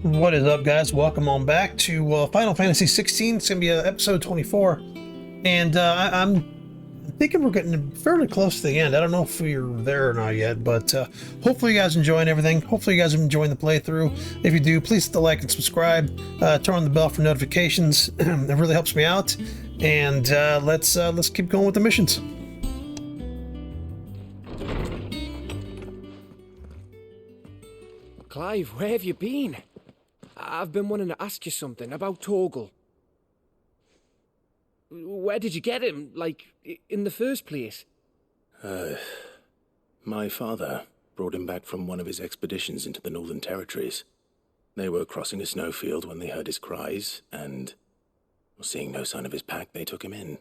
What is up, guys? Welcome on back to Final Fantasy 16. It's going to be episode 24. And I'm thinking we're getting fairly close to the end. I don't know if we're there or not yet, but hopefully you guys enjoying everything. Hopefully you guys are enjoying the playthrough. If you do, please hit the like and subscribe. Turn on the bell for notifications. It really helps me out. And let's keep going with the missions. Clive, where have you been? I've been wanting to ask you something about Torgal. Where did you get him, like, in the first place? My father brought him back from one of his expeditions into the Northern Territories. They were crossing a snowfield when they heard his cries, and, seeing no sign of his pack, they took him in.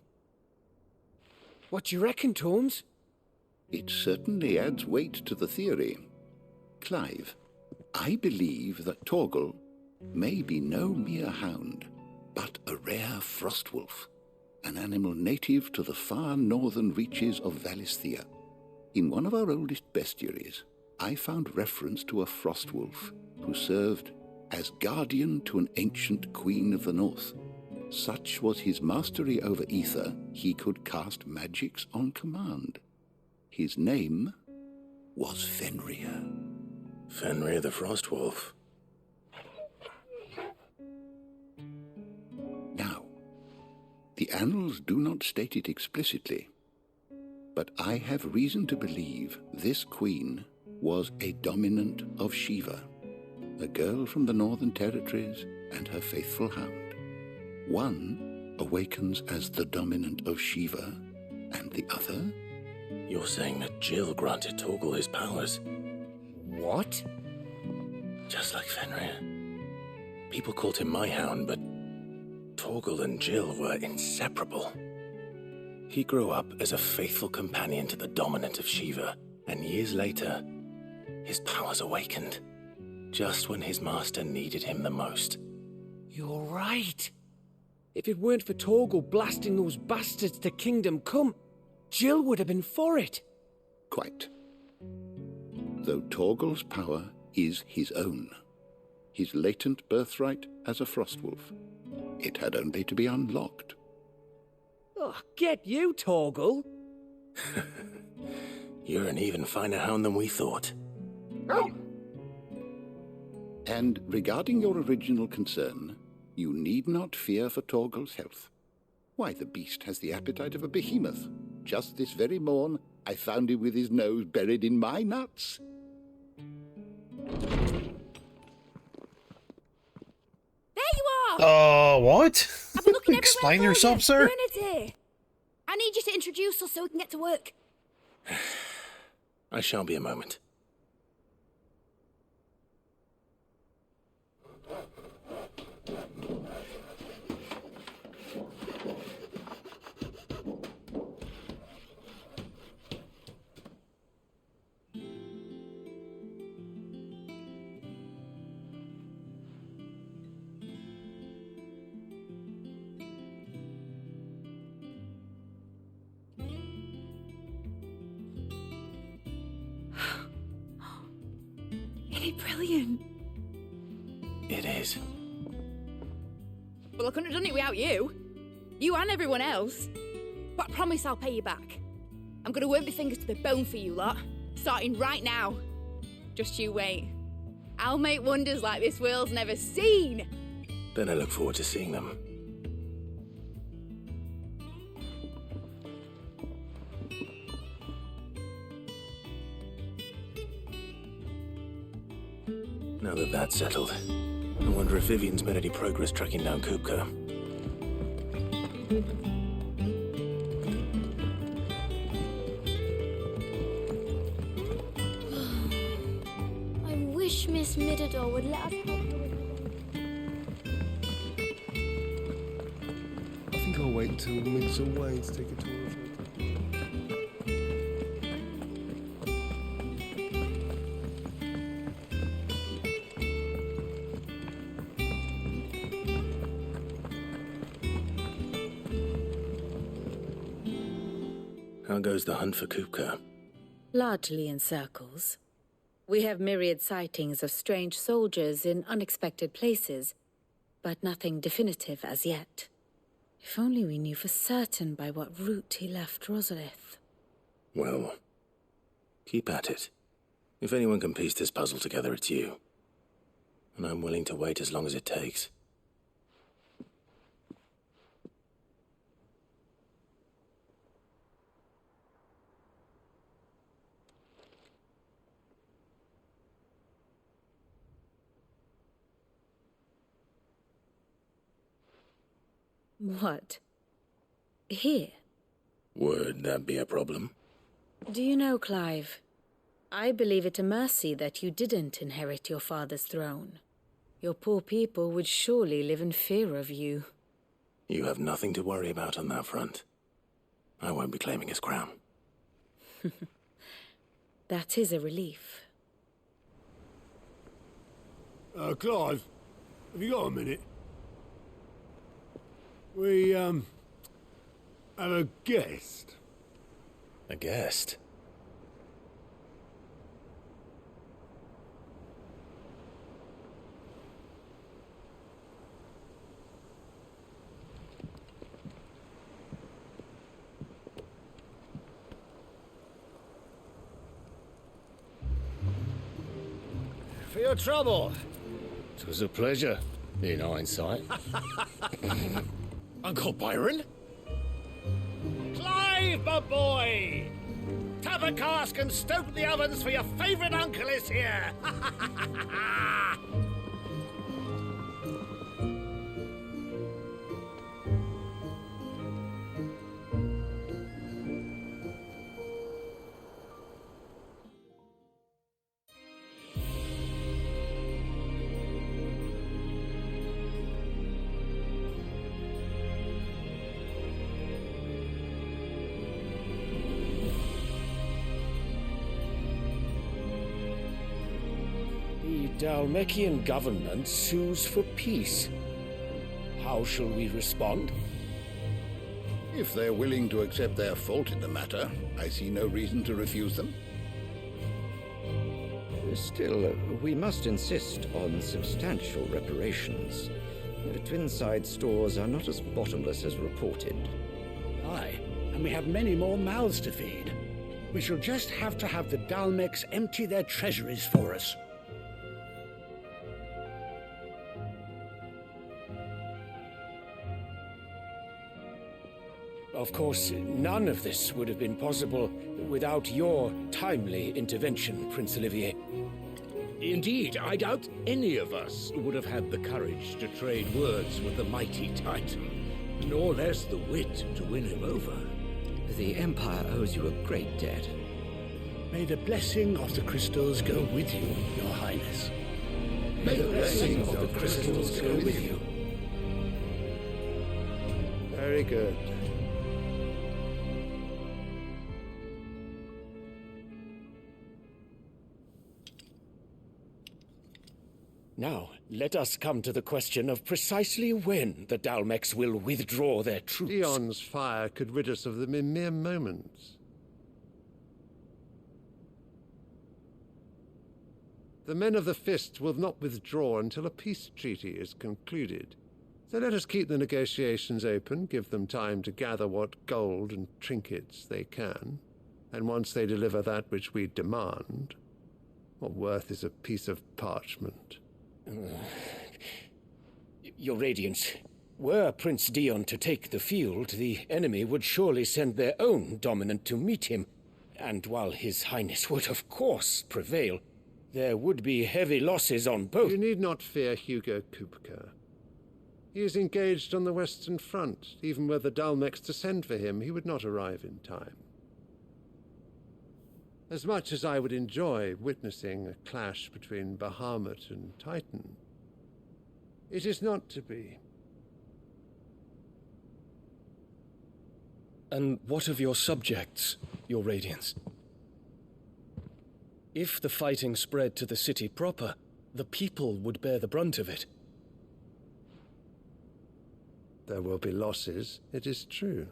What do you reckon, Torms? It certainly adds weight to the theory. Clive, I believe that Torgal may be no mere hound, but a rare frostwolf, an animal native to the far northern reaches of Valisthea. In one of our oldest bestiaries, I found reference to a frostwolf who served as guardian to an ancient queen of the north. Such was his mastery over ether, he could cast magics on command. His name was Fenrir. Fenrir the Frostwolf. Now, the annals do not state it explicitly, but I have reason to believe this queen was a dominant of Shiva, a girl from the Northern Territories and her faithful hound. One awakens as the dominant of Shiva, and the other? You're saying that Jill granted Torgal his powers? What? Just like Fenrir. People called him my hound, but Torgal and Jill were inseparable. He grew up as a faithful companion to the dominant of Shiva, and years later, his powers awakened, just when his master needed him the most. You're right. If it weren't for Torgal blasting those bastards to Kingdom Come, Jill would have been for it. Quite. Though Torgal's power is his own, his latent birthright as a frostwolf, it had only to be unlocked. Oh, get you, Torgal. You're an even finer hound than we thought. And regarding your original concern, you need not fear for Torgal's health. Why, the beast has the appetite of a behemoth. Just this very morn, I found him with his nose buried in my nuts. There you are! What? I've been looking Explain everywhere for yourself, you. sir. Trinity! I need you to introduce us so we can get to work. I shall be a moment. Isn't it brilliant? It is. Well, I couldn't have done it without you. You and everyone else. But I promise I'll pay you back. I'm gonna work my fingers to the bone for you lot, starting right now. Just you wait. I'll make wonders like this world's never seen. Then I look forward to seeing them. Now that that's settled, I wonder if Vivian's made any progress tracking down Kupka. I wish Miss Middledore would let us help her with I think I'll wait until Mig's away to take a tour of her. How goes the hunt for Kupka? Largely in circles. We have myriad sightings of strange soldiers in unexpected places, but nothing definitive as yet. If only we knew for certain by what route he left Rosalith. Well, keep at it. If anyone can piece this puzzle together, it's you. And I'm willing to wait as long as it takes. What? Here? Would that be a problem? Do you know, Clive? I believe it a mercy that you didn't inherit your father's throne. Your poor people would surely live in fear of you. You have nothing to worry about on that front. I won't be claiming his crown. That is a relief. Clive, have you got a minute? We, have a guest. A guest? For your trouble. It was a pleasure, in hindsight. Uncle Byron? Clive, my boy! Tap a cask and stoke the ovens, for your favourite uncle is here! The Dalmekian government sues for peace. How shall we respond? If they're willing to accept their fault in the matter, I see no reason to refuse them. Still, we must insist on substantial reparations. Twinside stores are not as bottomless as reported. Aye, and we have many more mouths to feed. We shall just have to have the Dalmeks empty their treasuries for us. Of course, none of this would have been possible without your timely intervention, Prince Olivier. Indeed, I doubt any of us would have had the courage to trade words with the mighty Titan, nor less the wit to win him over. The Empire owes you a great debt. May the blessing of the crystals go with you, Your Highness. May the blessing of the crystals go with you. Very good. Now, let us come to the question of precisely when the Dalmeks will withdraw their troops. Dion's fire could rid us of them in mere moments. The men of the Fist will not withdraw until a peace treaty is concluded. So let us keep the negotiations open, give them time to gather what gold and trinkets they can, and once they deliver that which we demand, what worth is a piece of parchment? Your Radiance, were Prince Dion to take the field, the enemy would surely send their own dominant to meet him. And while His Highness would of course prevail, there would be heavy losses on both. You need not fear Hugo Kupka. He is engaged on the Western Front. Even were the Dalmeks to send for him, he would not arrive in time. As much as I would enjoy witnessing a clash between Bahamut and Titan, it is not to be. And what of your subjects, Your Radiance? If the fighting spread to the city proper, the people would bear the brunt of it. There will be losses, it is true.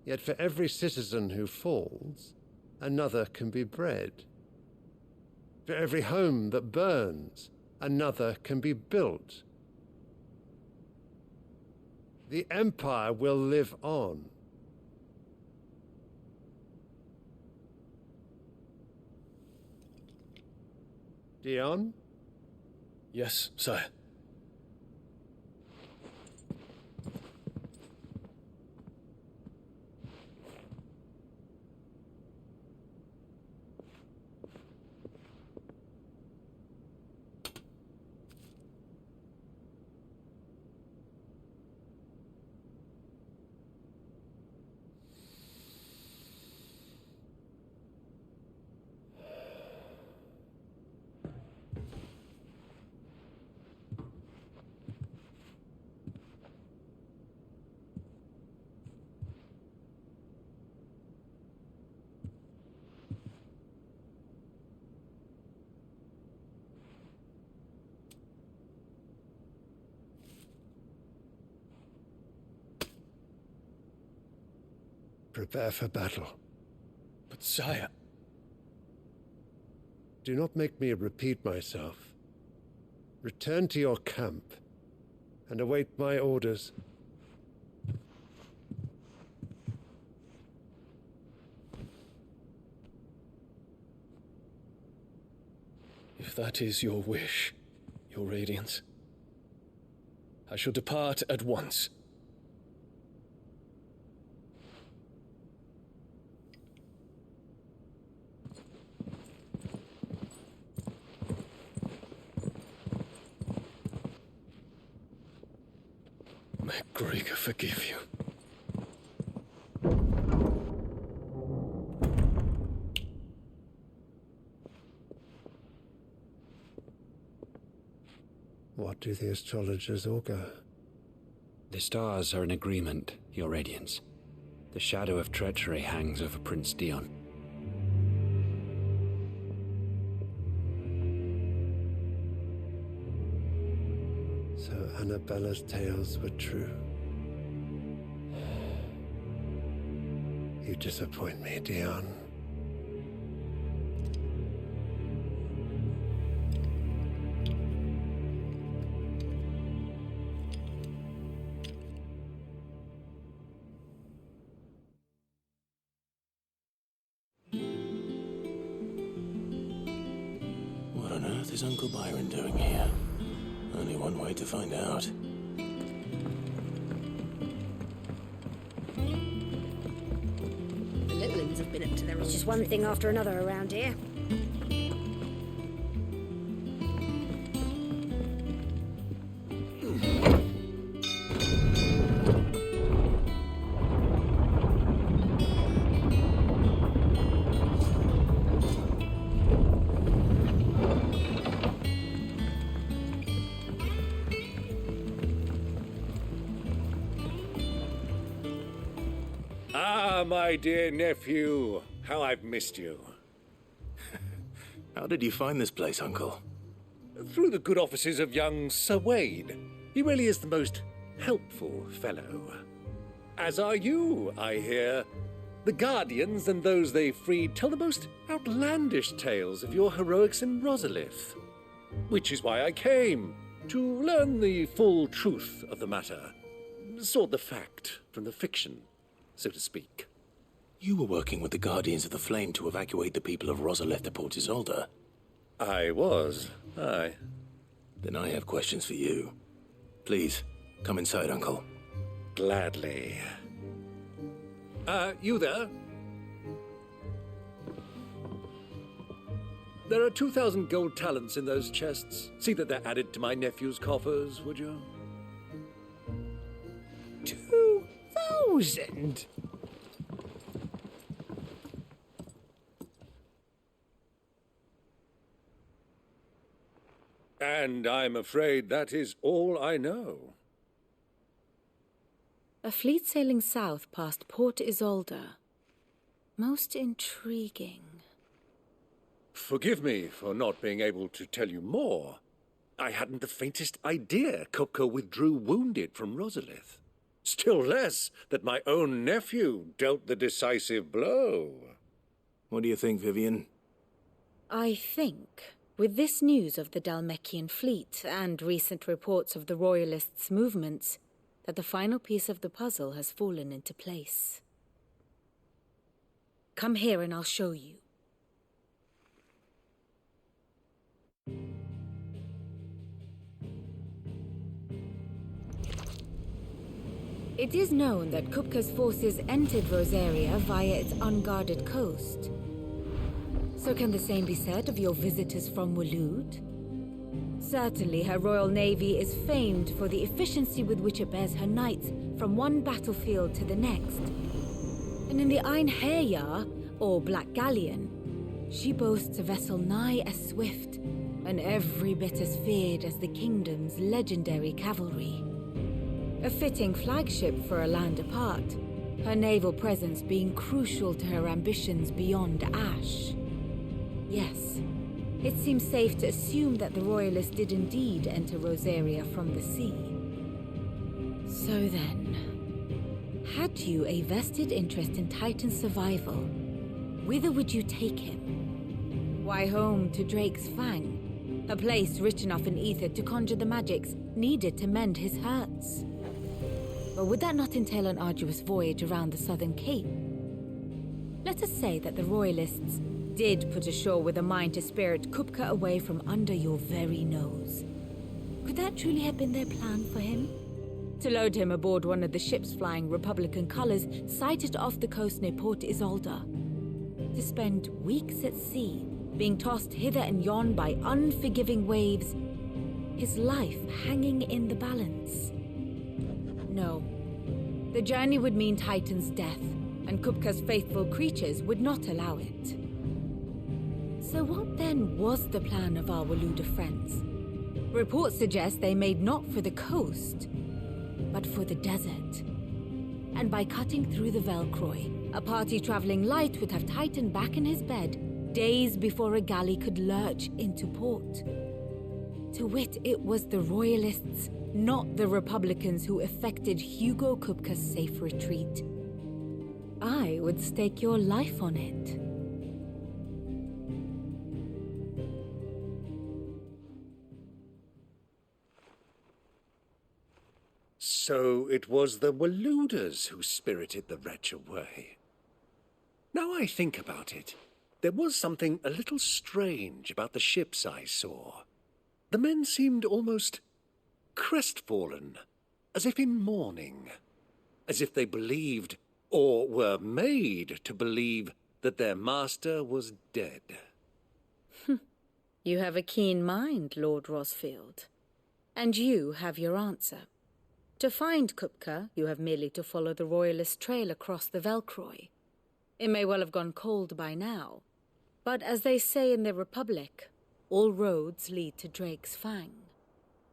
Yet for every citizen who falls, another can be bred. For every home that burns, another can be built. The Empire will live on. Dion? Yes, sire. Prepare for battle. But sire... Do not make me repeat myself. Return to your camp and await my orders. If that is your wish, your Radiance, I shall depart at once. May Gregor forgive you. What do the astrologers augur? The stars are in agreement, Your Radiance. The shadow of treachery hangs over Prince Dion. So Annabella's tales were true. You disappoint me, Dion. What on earth is Uncle Byron doing here? Only one way to find out. The little ones have been up to their... It's just one thing after another around here. Ah, my dear nephew, how I've missed you. How did you find this place, Uncle? Through the good offices of young Sir Wade. He really is the most helpful fellow. As are you, I hear. The Guardians and those they freed tell the most outlandish tales of your heroics in Rosalith. Which is why I came, to learn the full truth of the matter. Sort the fact from the fiction, so to speak. You were working with the Guardians of the Flame to evacuate the people of Rosalith to Port Isolde. I was, aye. Then I have questions for you. Please, come inside, Uncle. Gladly. You there? There are 2,000 gold talents in those chests. See that they're added to my nephew's coffers, would you? 2,000? And I'm afraid that is all I know. A fleet sailing south past Port Isolde. Most intriguing. Forgive me for not being able to tell you more. I hadn't the faintest idea Kopko withdrew wounded from Rosalith. Still less that my own nephew dealt the decisive blow. What do you think, Vivian? I think, with this news of the Dhalmekian fleet and recent reports of the Royalists' movements, that the final piece of the puzzle has fallen into place. Come here and I'll show you. It is known that Kupka's forces entered Rosaria via its unguarded coast. So can the same be said of your visitors from Waloed? Certainly her royal navy is famed for the efficiency with which it bears her knights from one battlefield to the next. And in the Einherjar, or Black Galleon, she boasts a vessel nigh as swift and every bit as feared as the kingdom's legendary cavalry. A fitting flagship for a land apart, her naval presence being crucial to her ambitions beyond Ash. Yes, it seems safe to assume that the Royalists did indeed enter Rosaria from the sea. So then, had you a vested interest in Titan's survival, whither would you take him? Why, home to Drake's Fang, a place rich enough in ether to conjure the magics needed to mend his hurts. But would that not entail an arduous voyage around the southern cape? Let us say that the Royalists did put ashore with a mind to spirit Kupka away from under your very nose. Could that truly have been their plan for him? To load him aboard one of the ships flying Republican colors sighted off the coast near Port Isolde? To spend weeks at sea, being tossed hither and yon by unforgiving waves, his life hanging in the balance? No. The journey would mean Titan's death, and Kupka's faithful creatures would not allow it. So what then was the plan of our Waluda friends? Reports suggest they made not for the coast, but for the desert. And by cutting through the Velcroy, a party traveling light would have Titan back in his bed days before a galley could lurch into port. To wit, it was the Royalists, not the Republicans, who effected Hugo Kupka's safe retreat. I would stake your life on it. So it was the Waludas who spirited the wretch away. Now I think about it, there was something a little strange about the ships I saw. The men seemed almost crestfallen, as if in mourning, as if they believed, or were made to believe, that their master was dead. You have a keen mind, Lord Rosfield. And you have your answer. To find Kupka, you have merely to follow the Royalist trail across the Velcroy. It may well have gone cold by now, but as they say in the Republic, all roads lead to Drake's Fang.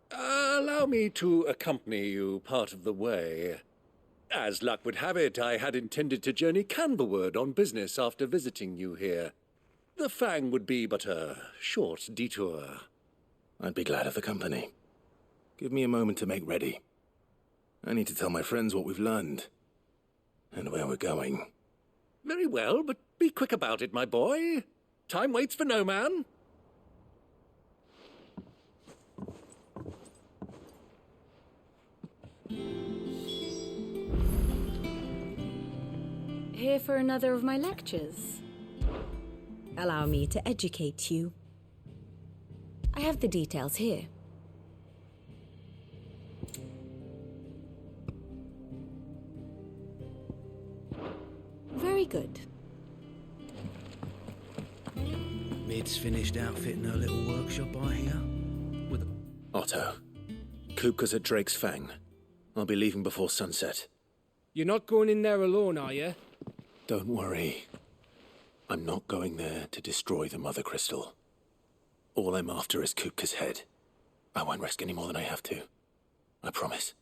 Allow me to accompany you part of the way. As luck would have it, I had intended to journey Canberward on business after visiting you here. The Fang would be but a short detour. I'd be glad of the company. Give me a moment to make ready. I need to tell my friends what we've learned, and where we're going. Very well, but be quick about it, my boy. Time waits for no man. Here for another of my lectures? Allow me to educate you. I have the details here. Very good. Mid's finished outfitting her little workshop, I hear. Otto, Kupka's at Drake's Fang. I'll be leaving before sunset. You're not going in there alone, are you? Don't worry. I'm not going there to destroy the Mother Crystal. All I'm after is Kupka's head. I won't risk any more than I have to. I promise.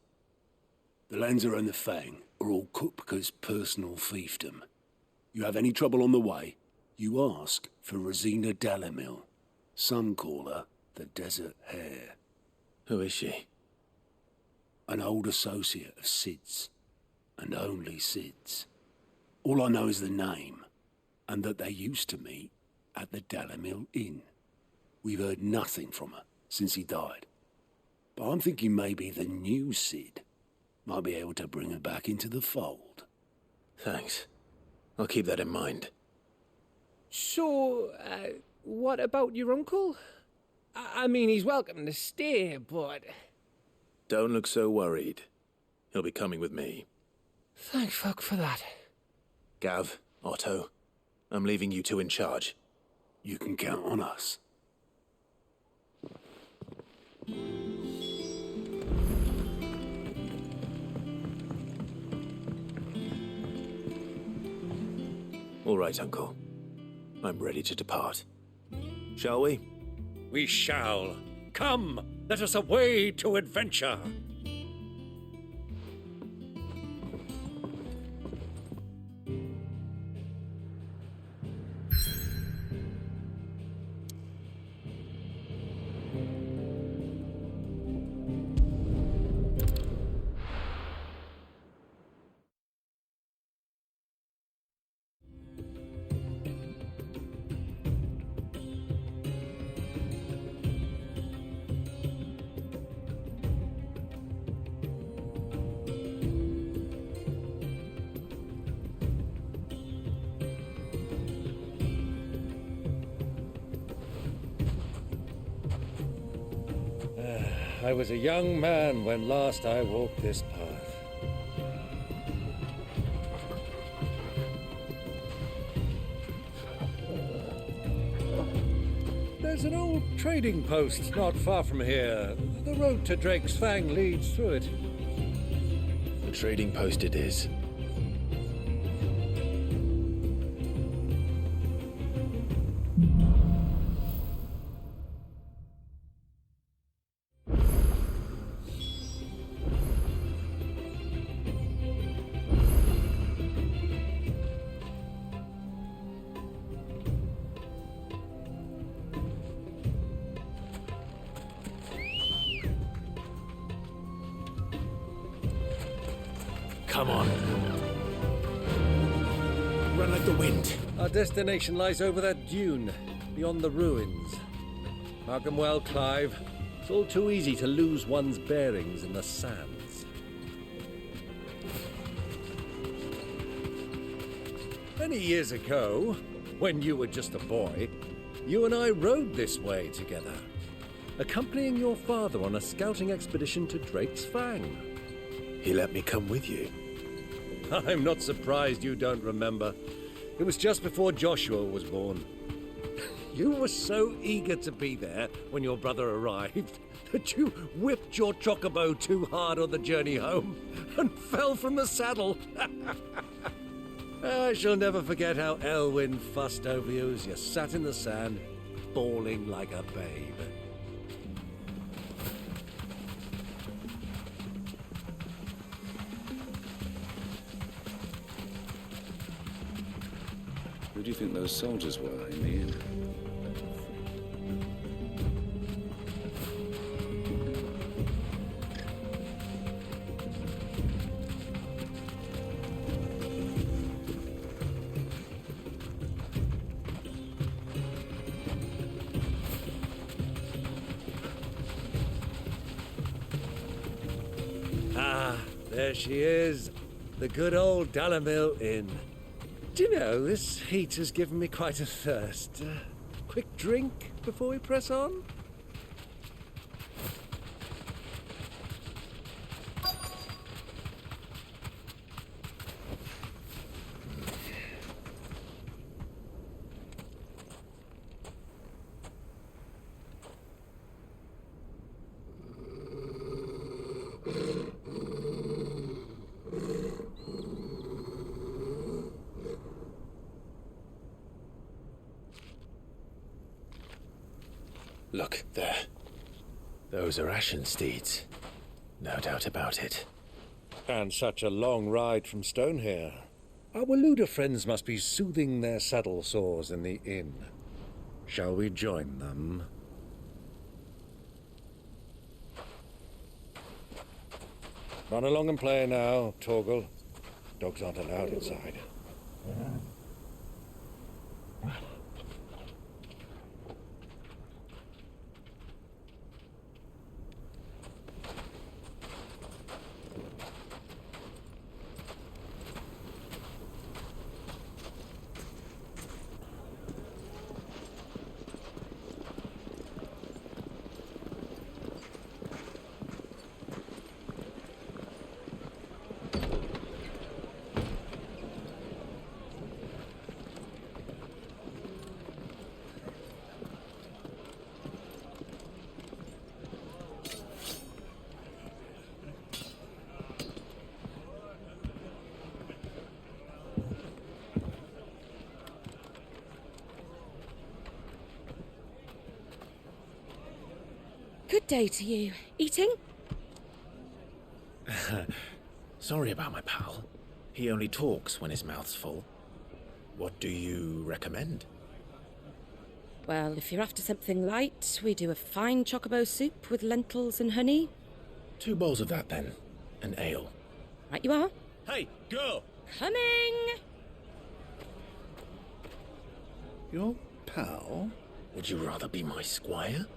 The Lanza and the Fang are all Kupka's personal fiefdom. You have any trouble on the way, you ask for Rosina Dalamil. Some call her the Desert Hare. Who is she? An old associate of Sid's, and only Sid's. All I know is the name. and that they used to meet at the Delamil Inn. We've heard nothing from her since he died. But I'm thinking maybe the new Cid might be able to bring her back into the fold. Thanks. I'll keep that in mind. So, what about your uncle? I mean, he's welcome to stay, but... Don't look so worried. He'll be coming with me. Thank fuck for that. Gav, Otto, I'm leaving you two in charge. You can count on us. All right, Uncle. I'm ready to depart. Shall we? We shall. Come, let us away to adventure. I was a young man when last I walked this path. There's an old trading post not far from here. The road to Drake's Fang leads through it. The trading post it is. Come on. Run like the wind. Our destination lies over that dune, beyond the ruins. Mark 'em well, Clive. It's all too easy to lose one's bearings in the sands. Many years ago, when you were just a boy, you and I rode this way together, accompanying your father on a scouting expedition to Drake's Fang. He let me come with you. I'm not surprised you don't remember. It was just before Joshua was born. You were so eager to be there when your brother arrived that you whipped your chocobo too hard on the journey home and fell from the saddle. I shall never forget how Elwyn fussed over you as you sat in the sand, bawling like a babe. Who do you think those soldiers were in the inn? Ah, there she is. The good old Delamil Inn. Do you know, this heat has given me quite a thirst. Quick drink before we press on? Look, there. Those are Ashen steeds. No doubt about it. And such a long ride from Stonehair. Our Waluda friends must be soothing their saddle sores in the inn. Shall we join them? Run along and play now, Torgal. Dogs aren't allowed inside. Good day to you. Eating? Sorry about my pal. He only talks when his mouth's full. What do you recommend? Well, if you're after something light, we do a fine chocobo soup with lentils and honey. 2 bowls of that, then. An ale. Right you are. Hey, girl! Coming! Your pal? Would you rather be my squire?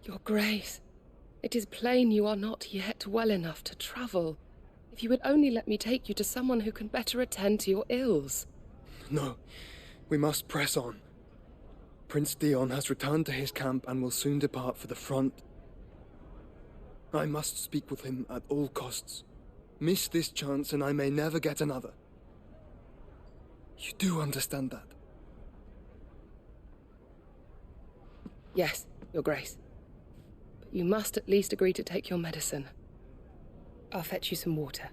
Your Grace, it is plain you are not yet well enough to travel. If you would only let me take you to someone who can better attend to your ills. No, we must press on. Prince Dion has returned to his camp and will soon depart for the front. I must speak with him at all costs. Miss this chance and I may never get another. You do understand that? Yes, Your Grace. But you must at least agree to take your medicine. I'll fetch you some water.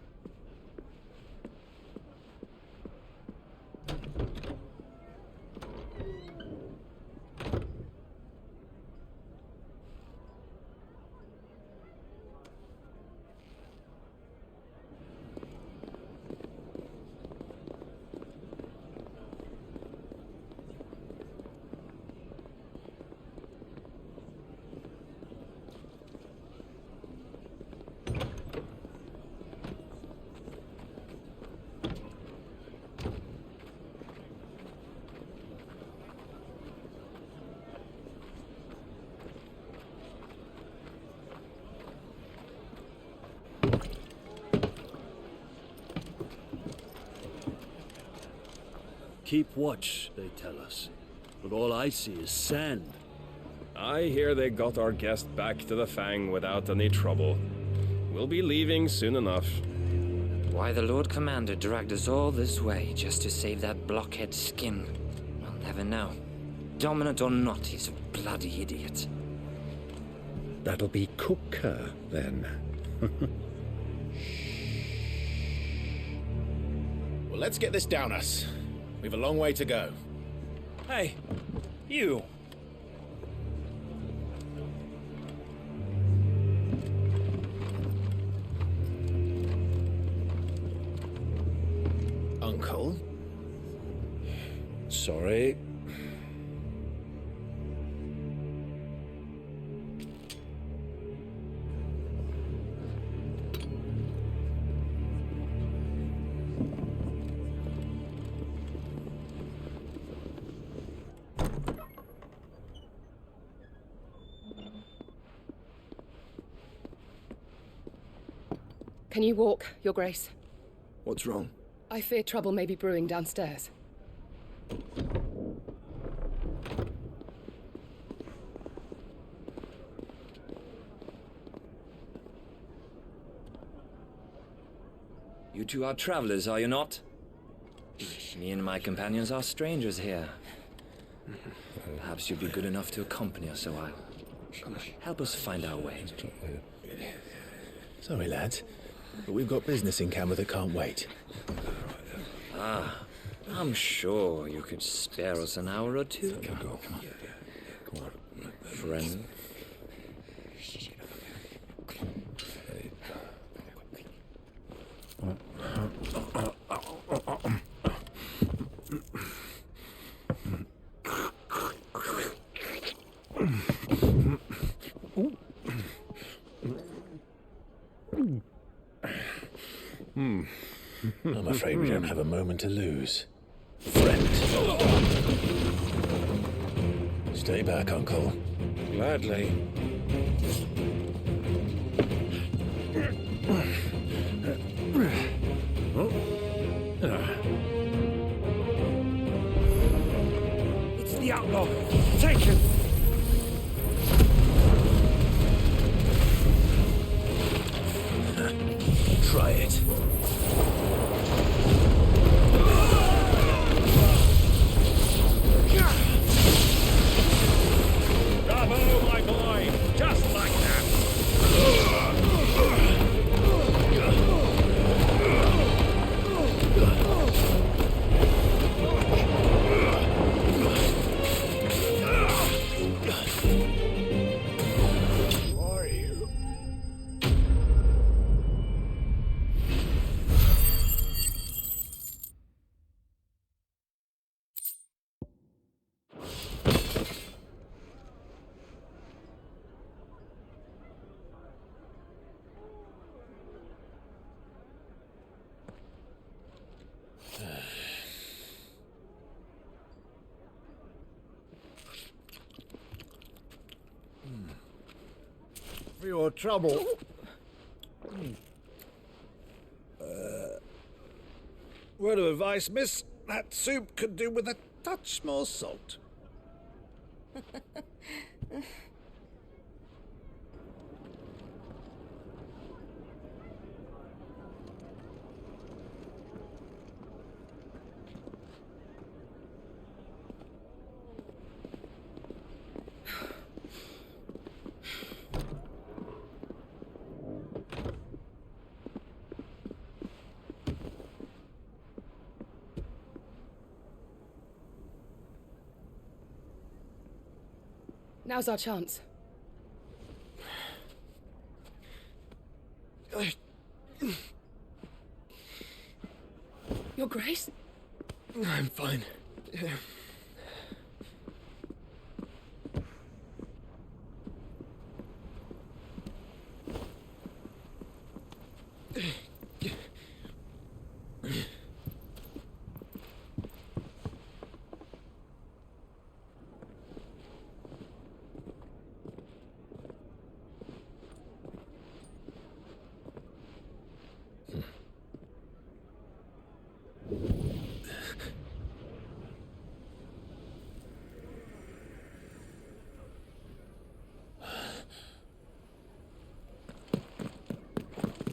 Keep watch, they tell us. But all I see is sand. I hear they got our guest back to the Fang without any trouble. We'll be leaving soon enough. Why the Lord Commander dragged us all this way just to save that blockhead's skin, we'll never know. Dominant or not, he's a bloody idiot. That'll be Cooker, then. Well, let's get this down us. We've a long way to go. Hey, you! Uncle? Sorry. Can you walk, Your Grace? What's wrong? I fear trouble may be brewing downstairs. You two are travelers, are you not? Me and my companions are strangers here. Perhaps you'd be good enough to accompany us a while. Help us find our way. Sorry, lads, but we've got business in camera that can't wait. Ah, I'm sure you could spare us an hour or two. Come on. Friend. I'm afraid we don't have a moment to lose. Friend. Stay back, Uncle. Gladly. It's the outlaw. Take him. Try it. Bravo, my boy. Just like that. For your trouble. Word of advice, miss. That soup could do with a touch more salt. Now's our chance. Your Grace? I'm fine.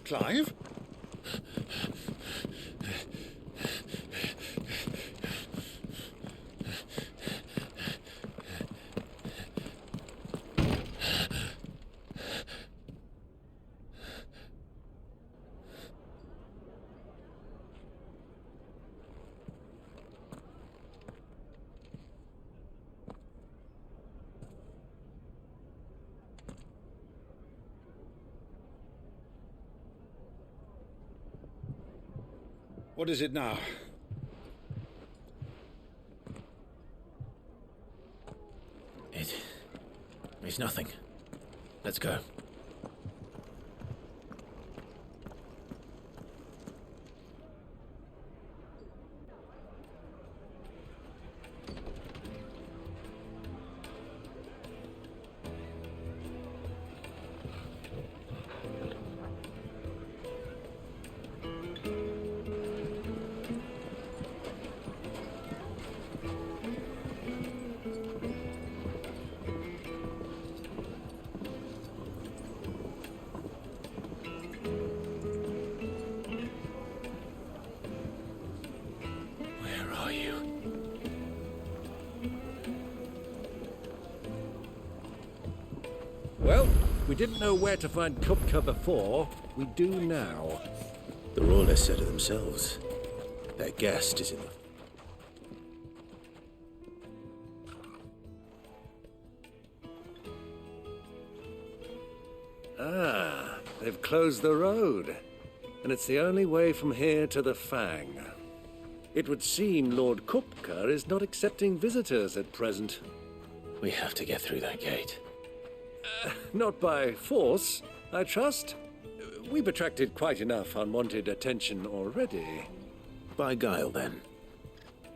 Clive? What is it now? It's nothing. Let's go. Well, we didn't know where to find Kupka before. We do now. The Rawlers said it themselves. Their guest is in the... Ah, they've closed the road. And it's the only way from here to the Fang. It would seem Lord Kupka is not accepting visitors at present. We have to get through that gate. Not by force, I trust. We've attracted quite enough unwanted attention already. By guile, then.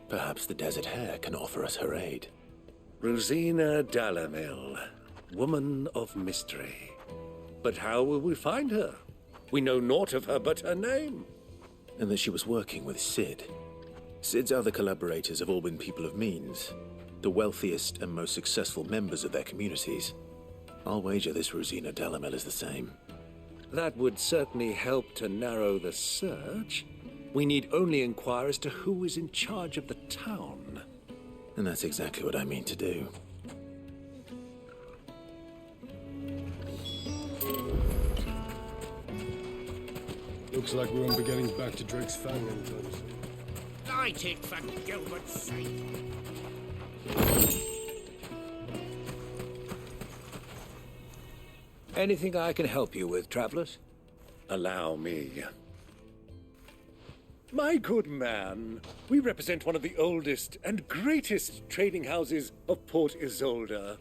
Perhaps the Desert Hare can offer us her aid. Rosina Dalamil, woman of mystery. But how will we find her? We know naught of her but her name. And that she was working with Sid. Sid's other collaborators have all been people of means, the wealthiest and most successful members of their communities. I'll wager this Rosina Dalamil is the same. That would certainly help to narrow the search. We need only inquire as to who is in charge of the town. And that's exactly what I mean to do. Looks like we won't be getting back to Drake's Fang anytime soon. Light it for Gilbert's sake. Anything I can help you with, travelers? Allow me. My good man, we represent one of the oldest and greatest trading houses of Port Isolde.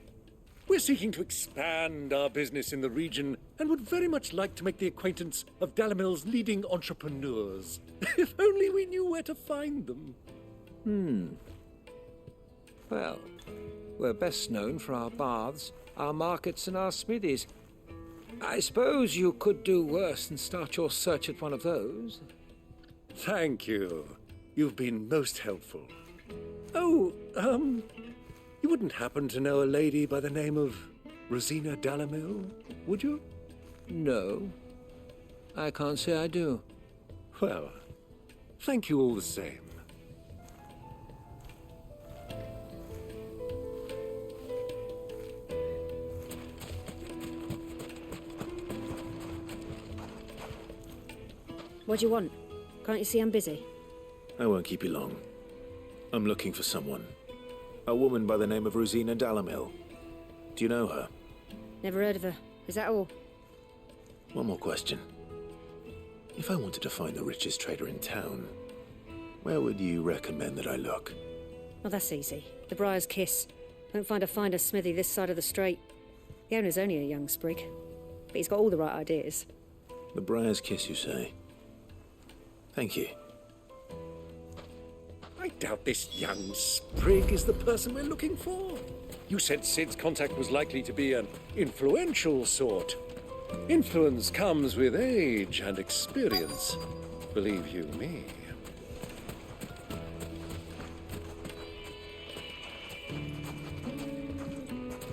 We're seeking to expand our business in the region and would very much like to make the acquaintance of Dalamil's leading entrepreneurs. If only we knew where to find them. Well, we're best known for our baths, our markets, and our smithies. I suppose you could do worse than start your search at one of those. Thank you. You've been most helpful. Oh, you wouldn't happen to know a lady by the name of Rosina Dalamil, would you? No, I can't say I do. Well, thank you all the same. What do you want? Can't you see I'm busy? I won't keep you long. I'm looking for someone. A woman by the name of Rosina Dalamil. Do you know her? Never heard of her. Is that all? One more question. If I wanted to find the richest trader in town, where would you recommend that I look? Well, that's easy. The Briar's Kiss. Won't find a finer smithy this side of the strait. The owner's only a young sprig, but he's got all the right ideas. The Briar's Kiss, you say? Thank you. I doubt this young sprig is the person we're looking for. You said Sid's contact was likely to be an influential sort. Influence comes with age and experience, believe you me.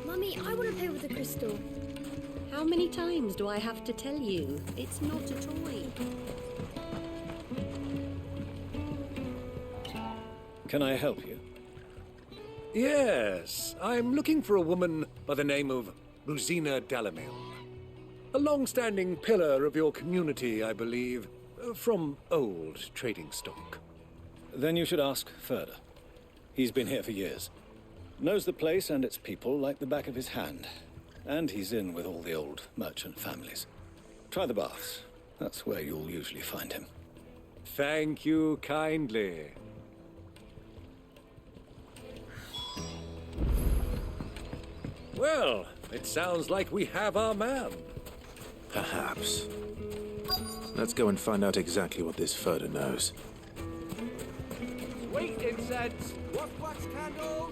Mummy, I want to play with the crystal. How many times do I have to tell you? It's not a toy. Can I help you? Yes, I'm looking for a woman by the name of Rosina Dalamil. A long-standing pillar of your community, I believe, from old trading stock. Then you should ask Ferda. He's been here for years. Knows the place and its people like the back of his hand. And he's in with all the old merchant families. Try the baths. That's where you'll usually find him. Thank you kindly. Well, it sounds like we have our man. Perhaps. Let's go and find out exactly what this Ferda knows. Wheat incense, wax candles,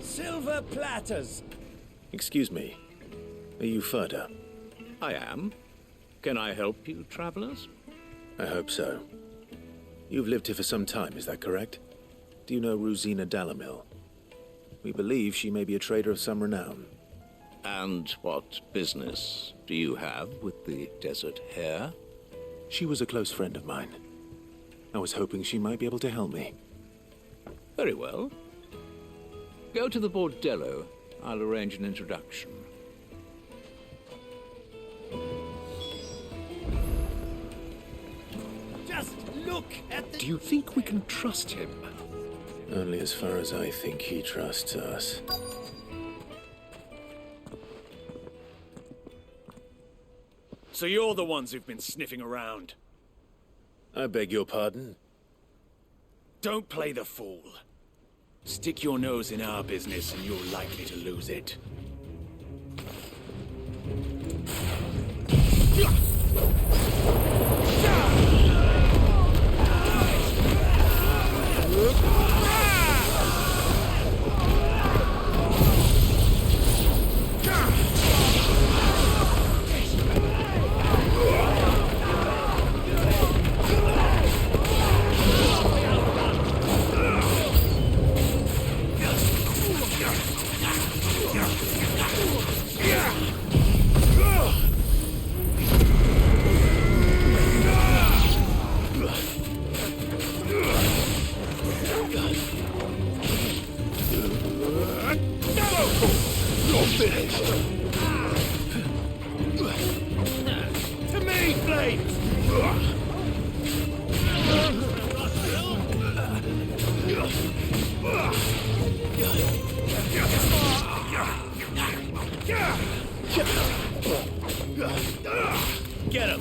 silver platters. Excuse me. Are you Ferda? I am. Can I help you, travelers? I hope so. You've lived here for some time, is that correct? Do you know Rosina Dalamil? We believe she may be a trader of some renown. And what business do you have with the desert hare? She was a close friend of mine. I was hoping she might be able to help me. Very well. Go to the bordello. I'll arrange an introduction. Just look at the... Do you think we can trust him? Only as far as I think he trusts us. So you're the ones who've been sniffing around. I beg your pardon? Don't play the fool. Stick your nose in our business and you're likely to lose it. You're finished. To me, Flames! Get him!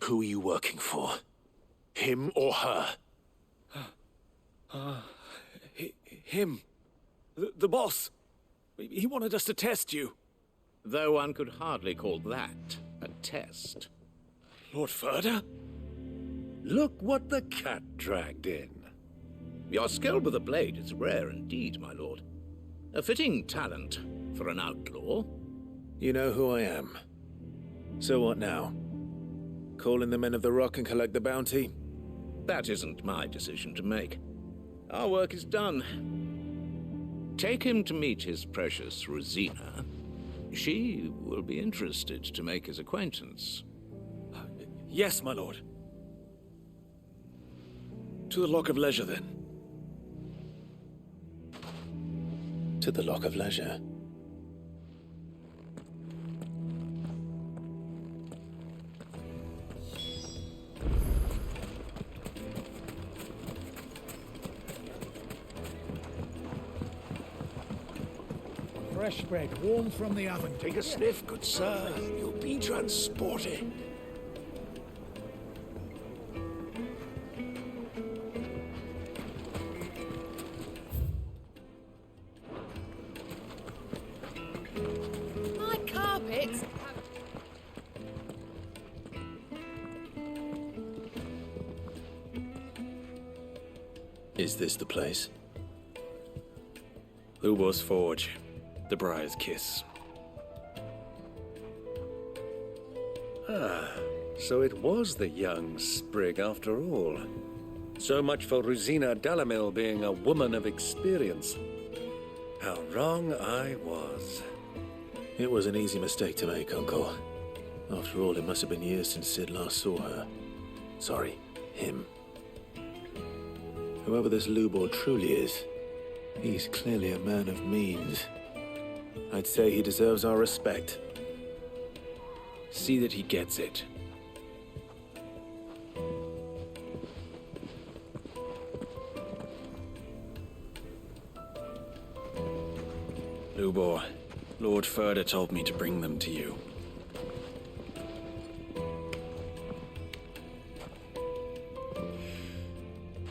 Who are you working for? Him or her? Him. The boss. He wanted us to test you. Though one could hardly call that a test. Lord Ferda? Look what the cat dragged in. Your skill with a blade is rare indeed, my lord. A fitting talent for an outlaw. You know who I am. So what now? Call in the Men of the Rock and collect the bounty? That isn't my decision to make. Our work is done. Take him to meet his precious Rosina. She will be interested to make his acquaintance. Yes, my lord. To the Lock of Leisure, then. To the Lock of Leisure. Fresh bread, warm from the oven. Take a sniff, good sir. You'll be transported. My carpets. Is this the place? Lubor's Forge. The Briar's Kiss. Ah, so it was the young sprig after all. So much for Rosina Dalamil being a woman of experience. How wrong I was. It was an easy mistake to make, Uncle. After all, it must have been years since Sid last saw her. Sorry, him. Whoever this Lubor truly is, he's clearly a man of means. I'd say he deserves our respect. See that he gets it. Lubor, Lord Ferda told me to bring them to you.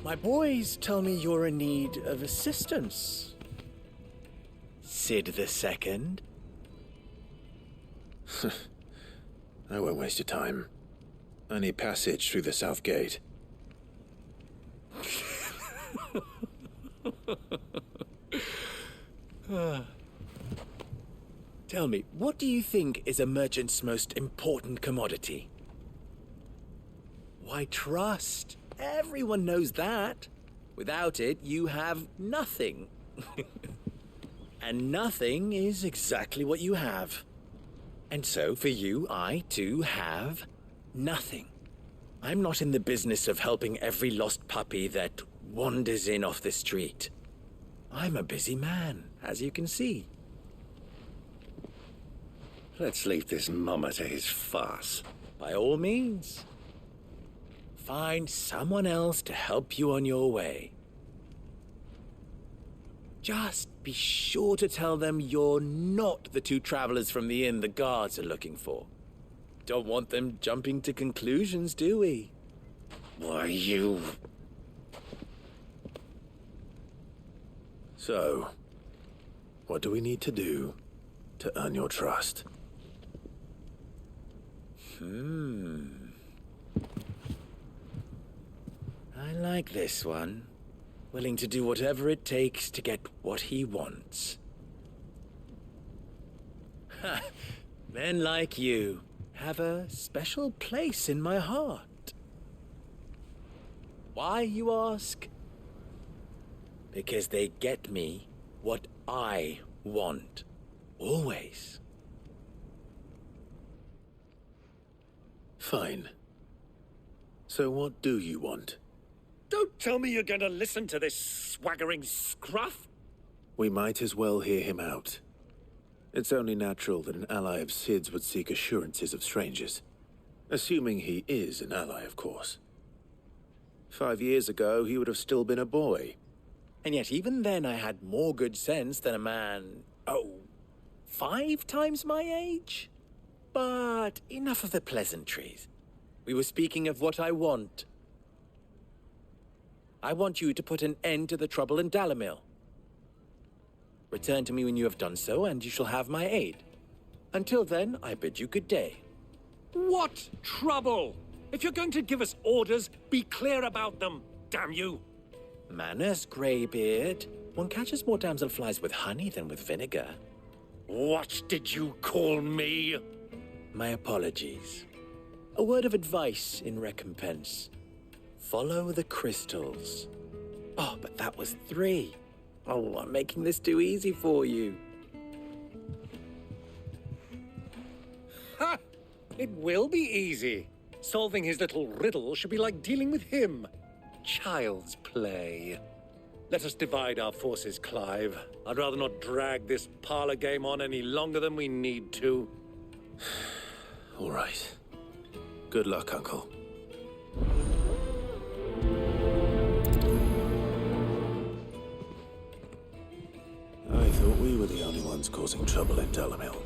My boys tell me you're in need of assistance. Sid the Second? I won't waste your time. I need passage through the south gate. Tell me, what do you think is a merchant's most important commodity? Why, trust. Everyone knows that. Without it, you have nothing. And nothing is exactly what you have. And so, for you, I, too, have nothing. I'm not in the business of helping every lost puppy that wanders in off the street. I'm a busy man, as you can see. Let's leave this mummer to his farce. By all means. Find someone else to help you on your way. Just be sure to tell them you're not the two travelers from the inn the guards are looking for. Don't want them jumping to conclusions, do we? Why, you... So, what do we need to do to earn your trust? like this one. Willing to do whatever it takes to get what he wants. Ha! Men like you have a special place in my heart. Why, you ask? Because they get me what I want. Always. Fine. So what do you want? Don't tell me you're going to listen to this swaggering scruff. We might as well hear him out. It's only natural that an ally of Sid's would seek assurances of strangers. Assuming he is an ally, of course. 5 years ago, he would have still been a boy. And yet even then I had more good sense than a man, 5 times my age? But enough of the pleasantries. We were speaking of what I want. I want you to put an end to the trouble in Dalimil. Return to me when you have done so, and you shall have my aid. Until then, I bid you good day. What trouble? If you're going to give us orders, be clear about them, damn you! Manners, Greybeard. One catches more damselflies with honey than with vinegar. What did you call me? My apologies. A word of advice in recompense. Follow the crystals. Oh, but that was 3. Oh, I'm making this too easy for you. Ha! It will be easy. Solving his little riddle should be like dealing with him. Child's play. Let us divide our forces, Clive. I'd rather not drag this parlor game on any longer than we need to. All right. Good luck, Uncle. I thought we were the only ones causing trouble in Dalimil.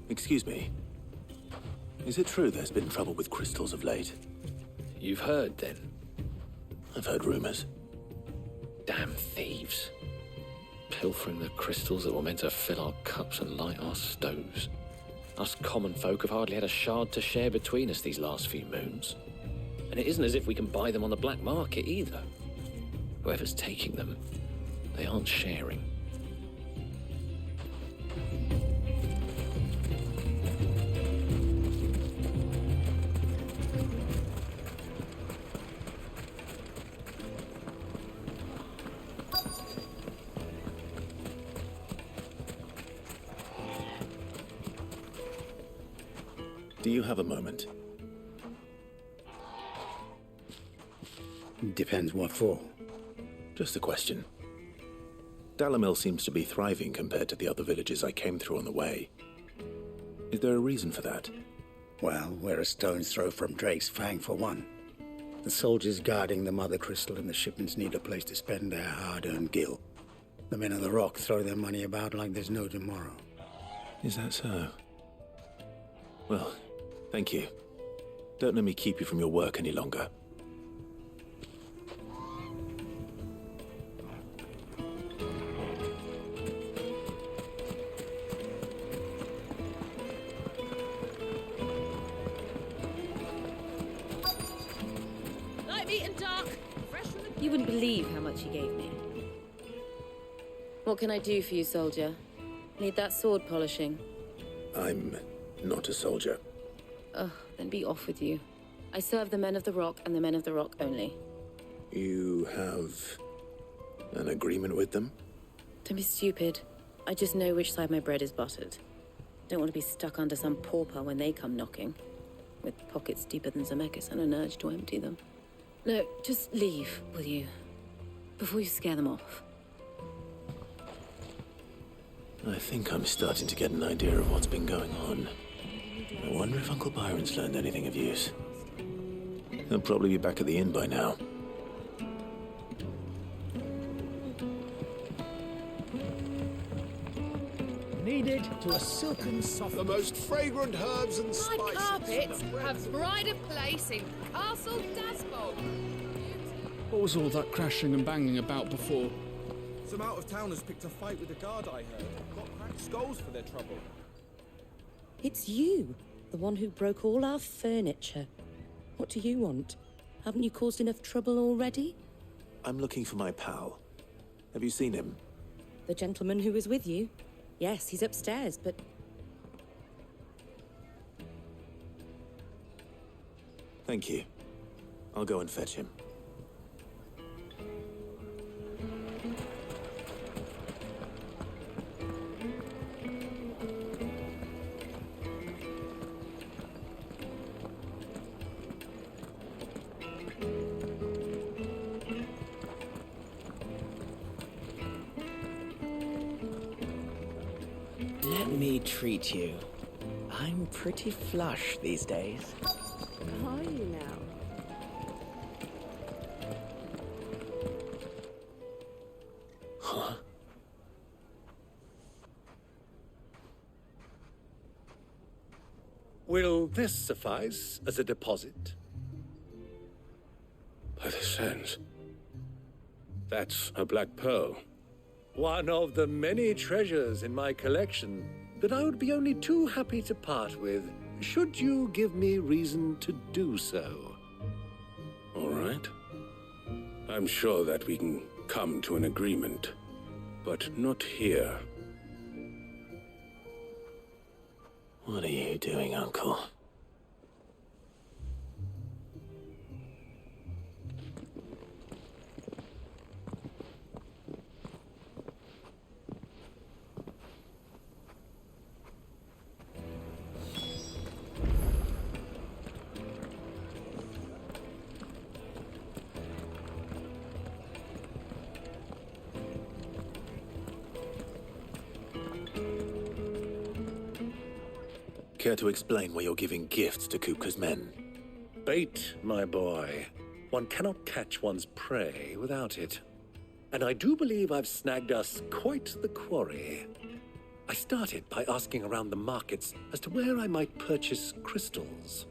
Excuse me. Is it true there's been trouble with crystals of late? You've heard, then? I've heard rumors. Damn thieves. Pilfering the crystals that were meant to fill our cups and light our stoves. Us common folk have hardly had a shard to share between us these last few moons. And it isn't as if we can buy them on the black market either. Whoever's taking them, they aren't sharing. Do you have a moment? Depends what for. Just a question. Dalimil seems to be thriving compared to the other villages I came through on the way. Is there a reason for that? Well, we're a stone's throw from Drake's Fang for one. The soldiers guarding the Mother Crystal and the shipments need a place to spend their hard-earned gil. The men of the Rock throw their money about like there's no tomorrow. Is that so? Well, thank you. Don't let me keep you from your work any longer. Light meat and dark. Fresh from the... You wouldn't believe how much he gave me. What can I do for you, soldier? Need that sword polishing? I'm not a soldier. Ugh, then be off with you. I serve the men of the Rock and the men of the Rock only. You have an agreement with them? Don't be stupid. I just know which side my bread is buttered. Don't want to be stuck under some pauper when they come knocking. With pockets deeper than Zemeckis and an urge to empty them. No, just leave, will you? Before you scare them off. I think I'm starting to get an idea of what's been going on. I wonder if Uncle Byron's learned anything of use. He'll probably be back at the inn by now. kneaded to a silken soft. The most fragrant herbs and My spices. carpets have pride of place in Castle Dasbog. What was all that crashing and banging about before? Some out-of-towners picked a fight with the guard, I heard. Got cracked skulls for their trouble. It's you, the one who broke all our furniture. What do you want? Haven't you caused enough trouble already? I'm looking for my pal. Have you seen him? The gentleman who was with you? Yes, he's upstairs, but... Thank you. I'll go and fetch him. Let me treat you. I'm pretty flush these days. Are you now? Huh? Will this suffice as a deposit? By the sands. That's a black pearl. One of the many treasures in my collection that I would be only too happy to part with, should you give me reason to do so. All right. I'm sure that we can come to an agreement, but not here. What are you doing, Uncle? Care to explain why you're giving gifts to Kupka's men? Bait, my boy. One cannot catch one's prey without it. And I do believe I've snagged us quite the quarry. I started by asking around the markets as to where I might purchase crystals.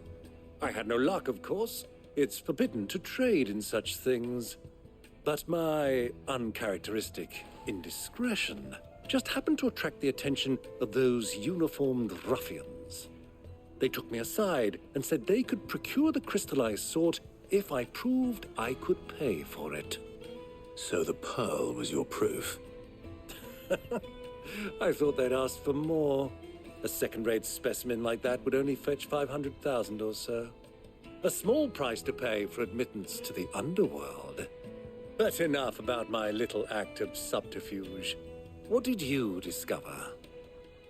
I had no luck, of course. It's forbidden to trade in such things. But my uncharacteristic indiscretion just happened to attract the attention of those uniformed ruffians. They took me aside and said they could procure the crystal I sought if I proved I could pay for it. So the pearl was your proof? I thought they'd asked for more. A second-rate specimen like that would only fetch 500,000 or so. A small price to pay for admittance to the underworld. But enough about my little act of subterfuge. What did you discover?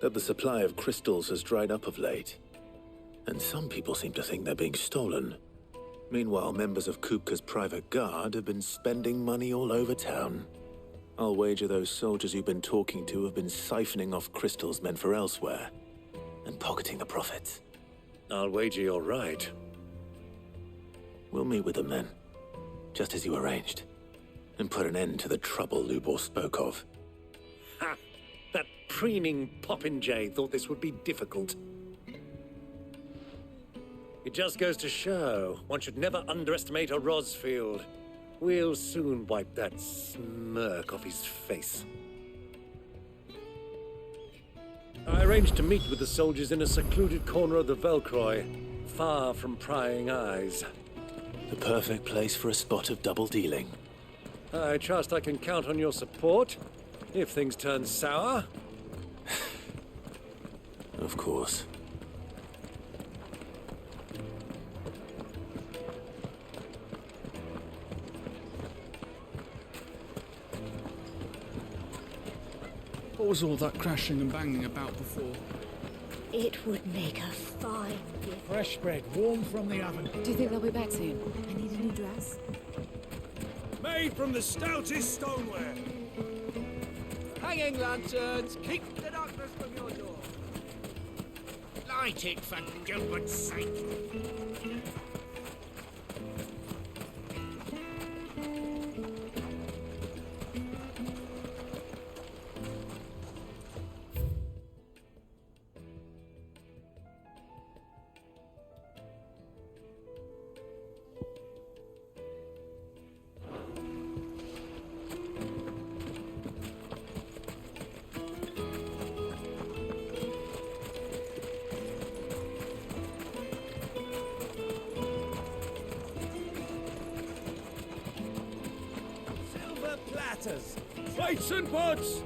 That the supply of crystals has dried up of late. And some people seem to think they're being stolen. Meanwhile, members of Kupka's private guard have been spending money all over town. I'll wager those soldiers you've been talking to have been siphoning off crystals meant for elsewhere, and pocketing the profits. I'll wager you're right. We'll meet with them then, just as you arranged, and put an end to the trouble Lubor spoke of. Ha! That preening popinjay thought this would be difficult. It just goes to show one should never underestimate a Rosfield. We'll soon wipe that smirk off his face. I arranged to meet with the soldiers in a secluded corner of the Velcroy, far from prying eyes. The perfect place for a spot of double dealing. I trust I can count on your support, if things turn sour. Of course. What was all that crashing and banging about before? It would make a fine gift. Fresh bread, warm from the oven. Do you think they'll be back soon? I need a new dress. Made from the stoutest stoneware. Hanging lanterns, keep the darkness from your door. Light it for Gilbert's sake. Lights and pots!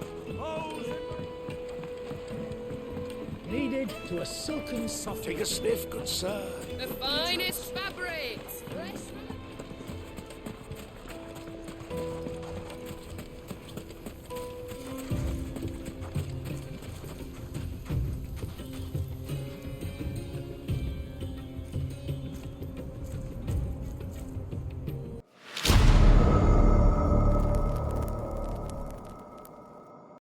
Kneaded to a silken softness. Take a sniff, good sir. The finest fabrics, fresh from